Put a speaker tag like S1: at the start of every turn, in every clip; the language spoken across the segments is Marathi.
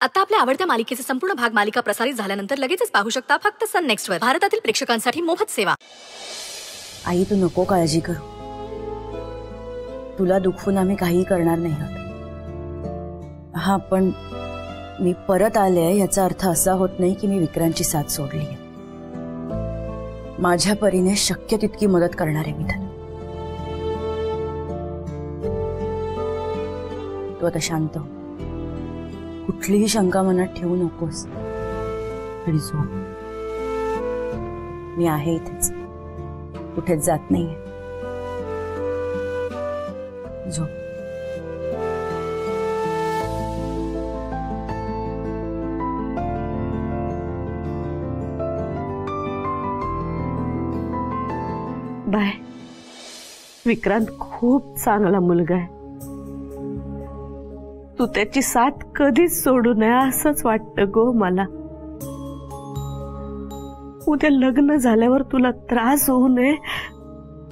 S1: आता आपल्या आवडत्या मालिकेचे संपूर्ण भाग मालिका प्रसारित झाल्यानंतर लगेचच पाहू शकता फक्त सन नेक्स्ट वर. भारतातील प्रेक्षकांसाठी मोफत सेवा.
S2: आई तू नको काळजी करू. तुला दुखवून आम्ही काही करणार नाही आहोत. हा पण मी परत आले याचा अर्थ असा होत नाही की मी विक्रांतची साथ सोडली आहे. माझ्या परीने शक्य तितकी मदत करणार आहे मी त्याला. तू आता शांत हो. कुठलीही शंका मनात ठेवू नकोस आणि झोप. मी आहे इथेच, कुठेच जात नाहीये. झोप.
S3: बाय. विक्रांत खूप चांगला मुलगा आहे. तू त्याची साथ कधीच सोडू नये असंच वाटतं गो मला. उद्या लग्न झाल्यावर तुला त्रास होऊ नये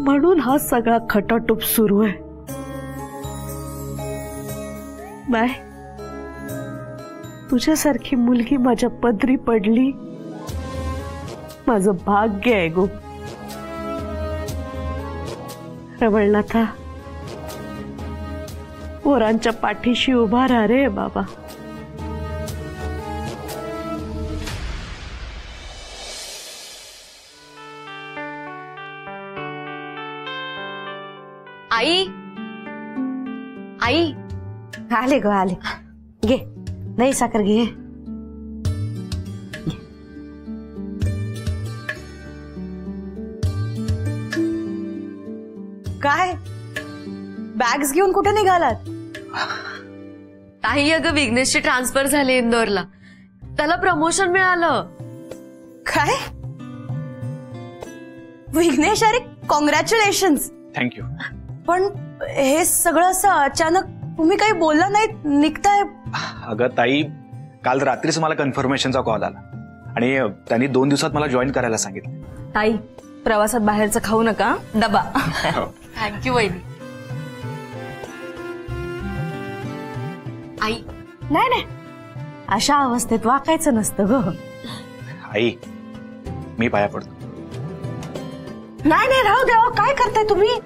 S3: म्हणून हा सगळा खटाटोप सुरू आहे. बाय. तुझ्यासारखी मुलगी माझ्या पदरी पडली माझं भाग्य आहे गो. रवळनाथा, पोरांच्या पाठीशी उभा राहा रे बाबा.
S4: आई, आई
S3: आले ग आले. घे दही साखर घे.
S2: काय बॅग्स घेऊन कुठे निघालात?
S4: ताई अगं विघ्नेशची ट्रान्सफर झाली इंदोरला. त्याला प्रमोशन मिळालं.
S2: काय? विघ्नेश, अरे कॉंग्रॅच्युलेशन्स.
S5: थँक्यू.
S2: पण हे सगळं असं अचानक तुम्ही काही बोलला नाहीत, निघताय?
S5: अगं ताई, काल रात्रीच मला कन्फर्मेशनचा कॉल आला आणि त्यांनी 2 दिवसात मला जॉईन करायला सांगितलं.
S1: ताई, प्रवासात बाहेरचं खाऊ नका, डबा.
S4: थँक्यू वहिनी. आई,
S3: नाही नाही, अशा अवस्थेत वाकायचं नसतं ग.
S5: आई, मी पाया पडतो.
S3: नाही नाही, राहू द्या. काय करताय तुम्ही?